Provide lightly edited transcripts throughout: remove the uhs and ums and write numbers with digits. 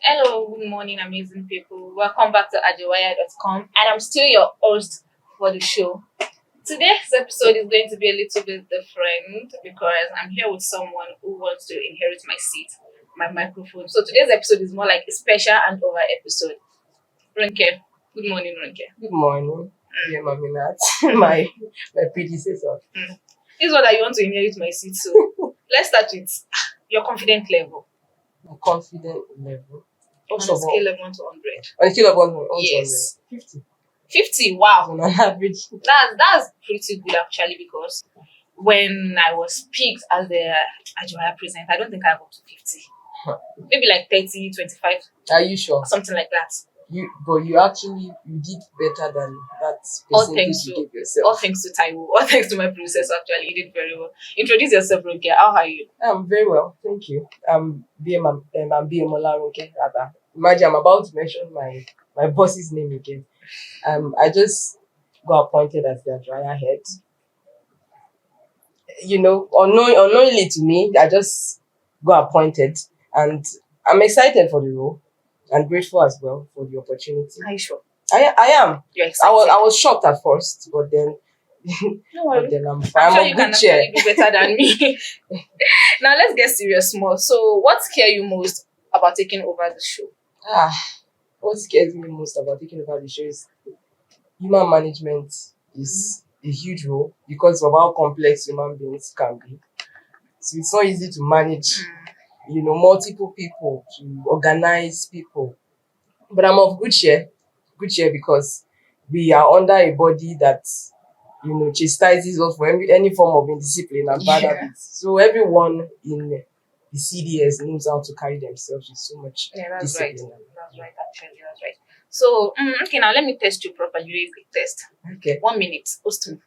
Hello, good morning, amazing people. Welcome back to Ajuwaya.com, and I'm still your host for the show. Today's episode is going to be a little bit different because I'm here with someone who wants to inherit my seat, my microphone. So today's episode is more like a special handover episode. Ronke, good morning, Ronke. Good morning, dear Aminat, my predecessor. This is what you want to inherit my seat. So let's start with your confident level My confident level. on First a of all, scale of 1 to 100. on a scale of 1 to 100, Yes. 50 50, wow. on an average. That's pretty good actually, because when I was picked as the Ajuwaya presenter, I don't think I got to 50. Maybe like 30, 25, Are you sure? something like that. You did better than that All percentage thanks you to gave yourself. all thanks to Taiwo, all thanks to my predecessor actually. You did very well. Introduce yourself, Ronke. How are you? I'm very well, thank you. I'm BM Ronke, rather. Imagine I'm about to mention my boss's name again. I just got appointed as their dryer head. Unknowingly to me, I just got appointed, and I'm excited for the role and grateful as well for the opportunity. Are you sure? I am. You're excited. I was shocked at first, but then No worry. but then I'm I'm sure on you can good chair. actually do better than me. Now let's get serious more. So what scares you most about taking over the show? What scares me most about taking over the show is human management is a huge role because of how complex human beings can be. So it's not easy to manage, multiple people, to organize people. But I'm of good cheer because we are under a body that, chastises us for any form of indiscipline and bad Yeah. habits. So everyone in the CDS knows how to carry themselves with so much Yeah, that's right. discipline. That's right, actually, that's right. So, okay, now let me test you properly. Really quick test. Okay. 1 minute. Host me.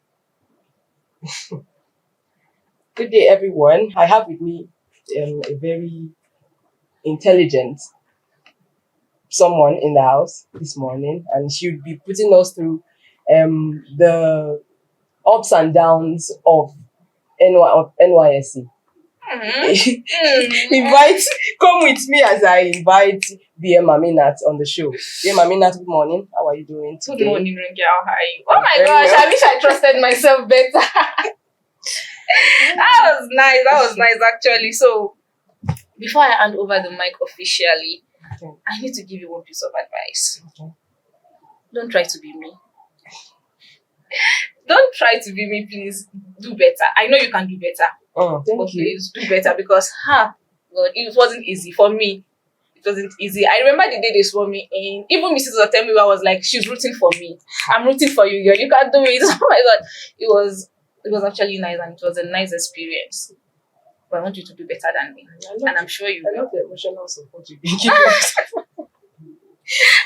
Good day, everyone. I have with me a very intelligent someone in the house this morning, and she'll be putting us through the ups and downs of NYSC. Come with me as I invite BM Aminat on the show. BM Aminat, good morning. How are you doing today? Good morning, Ronke. How are you? Oh my Very gosh, well. I wish I trusted myself better. That was nice. That was nice, actually. So, before I hand over the mic officially, Okay. I need to give you one piece of advice. Okay. Don't try to be me. Don't try to be me, please. Do better. I know you can do better. Oh, But thank you. please do better because, God, it wasn't easy for me. It wasn't easy. I remember the day they swore me in. Even Mrs. Otemiwa was like, she's rooting for me. I'm rooting for you, girl. You can do it. Oh my God. It was actually nice, and it was a nice experience. But I want you to do better than me. And I'm sure you I will. love the emotional support you've been giving.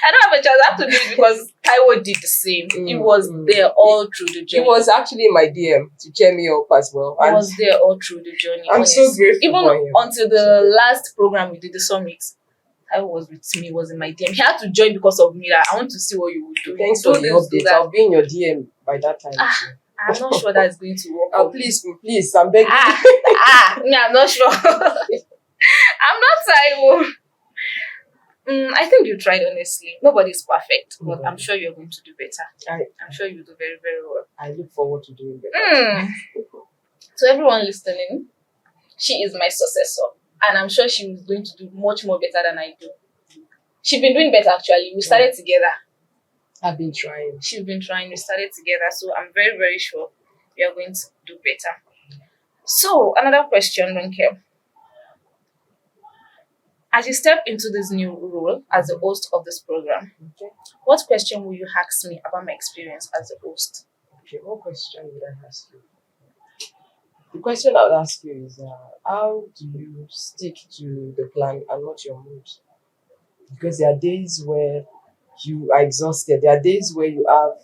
I don't have a choice. I have to do it because Taiwo did the same. He was there all through the It journey. was actually in my DM to cheer me up as well. He And was there all through the journey. I'm so honestly. grateful Even for him. until the last program we did, the summit, Taiwo was with me, was in my DM. He had to join because of me. Like, I want to see what you would do. Thanks Do for the this, do update. that. I'll be in your DM by that time. Ah, too. I'm not sure that's going to work. Oh, out. please, I'm begging. Me, I'm not sure. I'm not Taiwo. I think you tried, honestly. Nobody's perfect, but I'm sure you're going to do better. I'm sure you'll do very, very well. I look forward to doing better. To everyone listening, she is my successor, and I'm sure she is going to do much more better than I do. She's been doing better, actually. We started together. I've been trying. She's been trying. We started together, so I'm very, very sure we are going to do better. So, another question, Ronke. As you step into this new role as the host of this program, Okay. what question will you ask me about my experience as the host? Okay, what question would I ask you? The question I would ask you is, how do you stick to the plan and not your mood? Because there are days where you are exhausted. There are days where you have,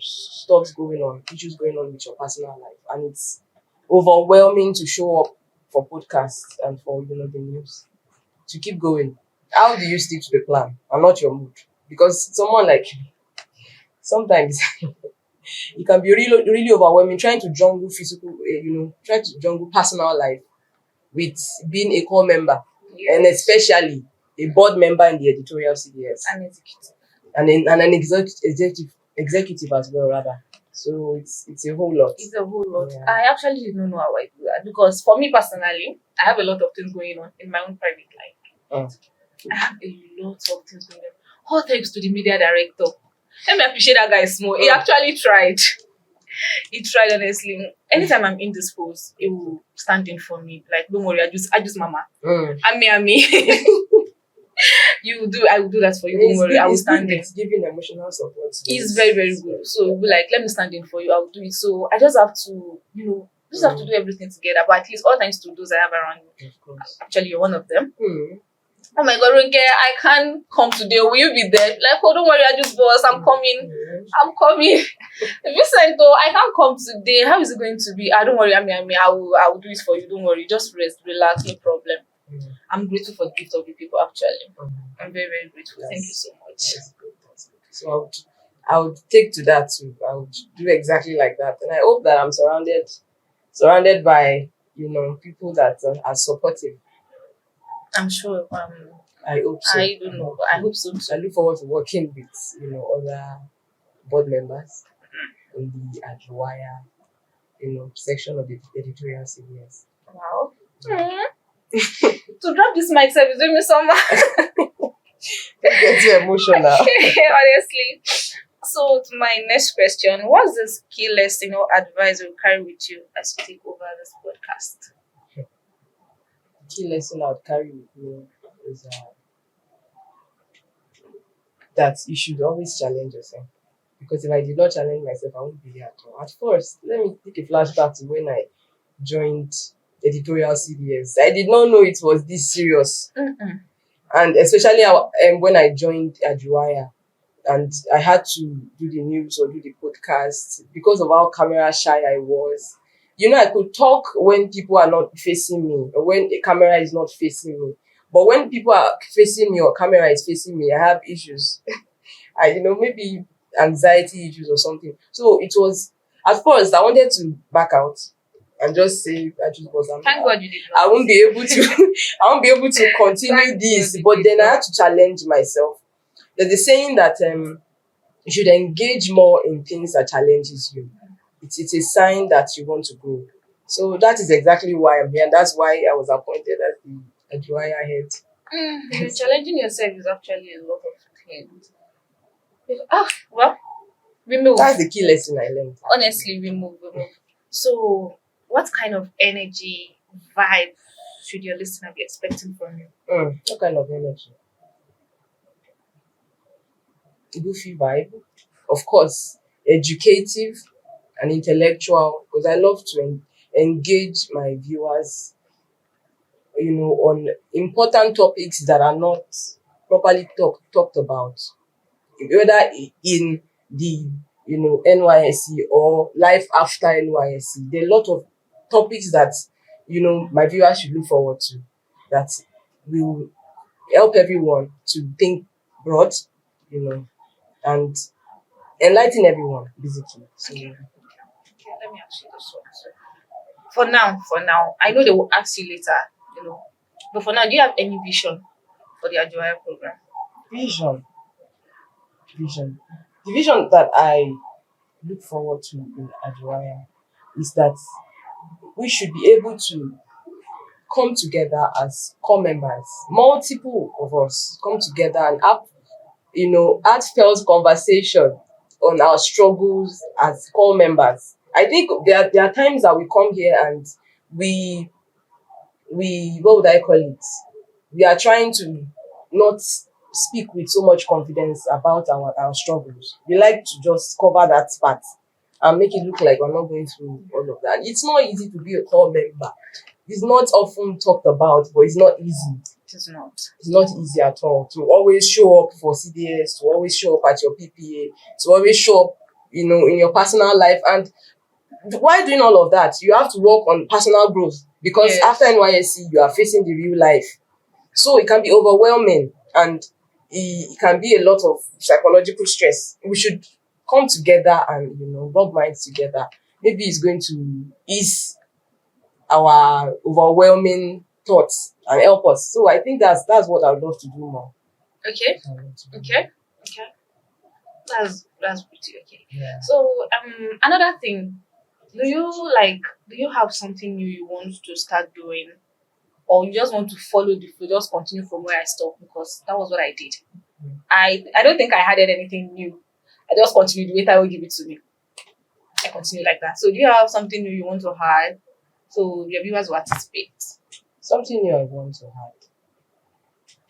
stuff going on, issues going on with your personal life, and it's overwhelming to show up for podcasts and for the news. To keep going, how do you stick to the plan and not your mood? Because someone like me, sometimes it can be really, really overwhelming trying to jungle trying to jungle personal life with being a core member, and especially a board member in the editorial CDS, An executive. and an executive as well, rather. So it's a whole lot. It's a whole lot. Yeah. I actually didn't know how I do that because for me personally, I have a lot of things going on in my own private life. Oh. I have a lot of things going on. All thanks to the media director. Let me appreciate that guy small. He actually tried. He tried honestly. Anytime I'm indisposed, he will stand in for me. Like, don't worry, I just mama. Ami. I will do that for you. Don't worry, I will stand in. It's giving emotional support. He's very, very good. So he'll be like, let me stand in for you, I'll do it. So I just have to, just have to do everything together. But at least all thanks to those I have around me. Of course. Actually, you're one of them. Oh my god, Ronke, I can't come today. Will you be there? Like, oh, don't worry, I just boss. I'm coming. I'm coming. Vincent, though, I can't come today. How is it going to be? Don't worry, I will do it for you. Don't worry. Just rest, relax, no problem. I'm grateful for the gift of the people, actually. I'm very, very grateful. Thank you so much. That's good. So I would take to that too. I would do exactly like that. And I hope that I'm surrounded by, people that are supportive. I'm sure. I hope so. I don't know, but I hope so too. I look forward to working with, other board members in the Ajuwaya, section of the editorial CBS. Wow. To drop this mic service, doing me some. Don't get too emotional. Honestly. So, to my next question, what's this key lesson or advice you'll carry with you as you take over this podcast? Key lesson I would carry with me is that you should always challenge yourself. Because if I did not challenge myself, I wouldn't be here at all. At first, let me take a flashback to when I joined editorial CDS. I did not know it was this serious. And especially when I joined Ajuwaya and I had to do the news or do the podcast because of how camera shy I was. I could talk when people are not facing me or when the camera is not facing me. But when people are facing me or camera is facing me, I have issues. Maybe anxiety issues or something. So it was, at first, I wanted to back out and just say, Thank God you did not. I won't be able to continue this. But then I had to challenge myself. There's a saying that you should engage more in things that challenges you. It's a sign that you want to grow. So that is exactly why I'm here, and that's why I was appointed as the Ajuwaya head. Challenging yourself is actually a lot of things. We move. That's the key lesson I learned. Honestly, we move. So, what kind of energy, vibe should your listener be expecting from you? What kind of energy? Goofy vibe, of course, educative and intellectual, because I love to engage my viewers, on important topics that are not properly talked about, whether in the NYSC or life after NYSC. There are a lot of topics that my viewers should look forward to, that will help everyone to think broad, and enlighten everyone, basically. So, Okay, let me ask you this one. So, for now, I know they will ask you later, but for now, do you have any vision for the Ajuwaya program? vision. The vision that I look forward to in Ajuwaya is that we should be able to come together as core members, multiple of us come together and have, heartfelt conversation on our struggles as core members. I think there are times that we come here and we what would I call it? We are trying to not speak with so much confidence about our struggles. We like to just cover that part and make it look like we're not going through all of that. It's not easy to be a core member. It's not often talked about, but it's not easy. It is not. It's not easy at all to always show up for CDS, to always show up at your PPA, to always show up, in your personal life. And while doing all of that, you have to work on personal growth because Yes. after NYSC, you are facing the real life. So it can be overwhelming and it can be a lot of psychological stress. We should come together and, rub minds together. Maybe it's going to ease our overwhelming thoughts and help us. So I think that's what I would love to do more. Okay. I would love to do more. Okay. That's pretty okay. Yeah. So another thing, do you have something new you want to start doing, or you just want to follow the flow, just continue from where I stopped, because that was what I did. Mm. I don't think I added anything new. I just continued. Waiter will give it to me. I continue like that. So do you have something new you want to add so your viewers will anticipate? Something new I want to add.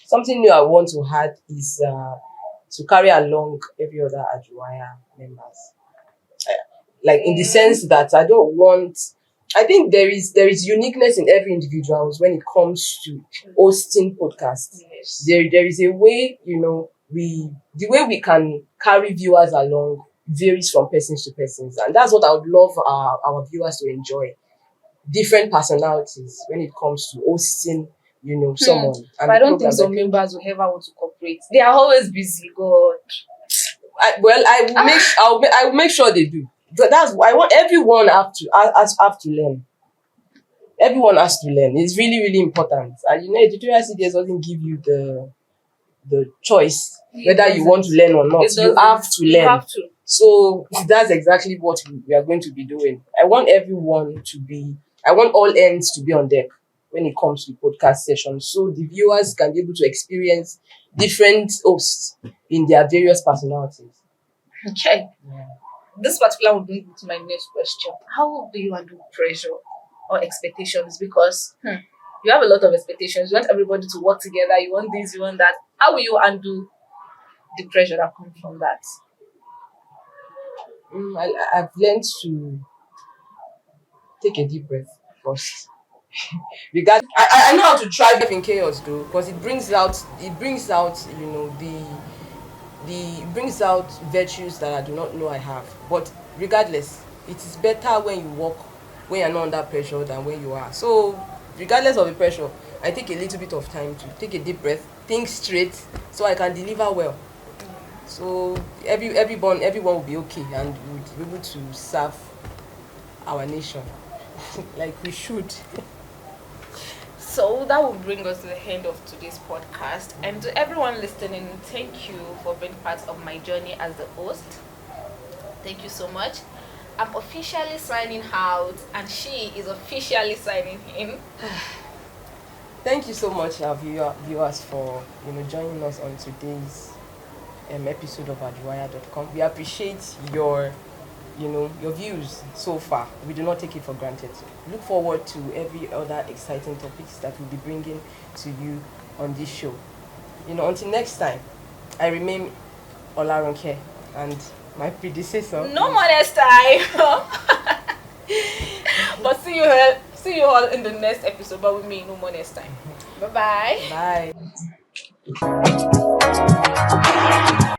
Something new I want to add is to carry along every other Ajuwaya members. Like in the sense that I don't want. I think there is uniqueness in every individual when it comes to hosting podcasts. Yes. There is a way, the way we can carry viewers along varies from persons to persons, and that's what I would love our viewers to enjoy. Different personalities when it comes to hosting, someone. But I don't think some members will ever want to cooperate. They are always busy. God. I will make sure they do. But I want everyone have to learn. Everyone has to learn. It's really, really important. And editorial CDS doesn't give you the choice whether you want to learn or not. You have to learn. You have to. So that's exactly what we are going to be doing. I want all ends to be on deck when it comes to podcast sessions, so the viewers can be able to experience different hosts in their various personalities. Okay. Yeah. This particular will bring me to my next question. How do you handle pressure or expectations? Because you have a lot of expectations. You want everybody to work together. You want this, you want that. How will you handle the pressure that comes from that? I've learned to take a deep breath first. I know how to thrive in chaos though, because it brings out it brings out virtues that I do not know I have. But regardless, it is better when you're not under pressure than when you are. So regardless of the pressure, I take a little bit of time to take a deep breath, think straight, so I can deliver well. So everyone will be okay, and we'll be able to serve our nation like we should. So that will bring us to the end of today's podcast. And to everyone listening, thank you for being part of my journey as the host. Thank you so much. I'm officially signing out, and she is officially signing in. Thank you so much, our viewers, for joining us on today's episode of Ajuwaya.com. We appreciate your views so far. We do not take it for granted. Look forward to every other exciting topics that we'll be bringing to you on this show. Until next time, I remain Ronke, and my predecessor. No more next time. But see you all in the next episode. But with me, no more next time. Bye-bye. Bye.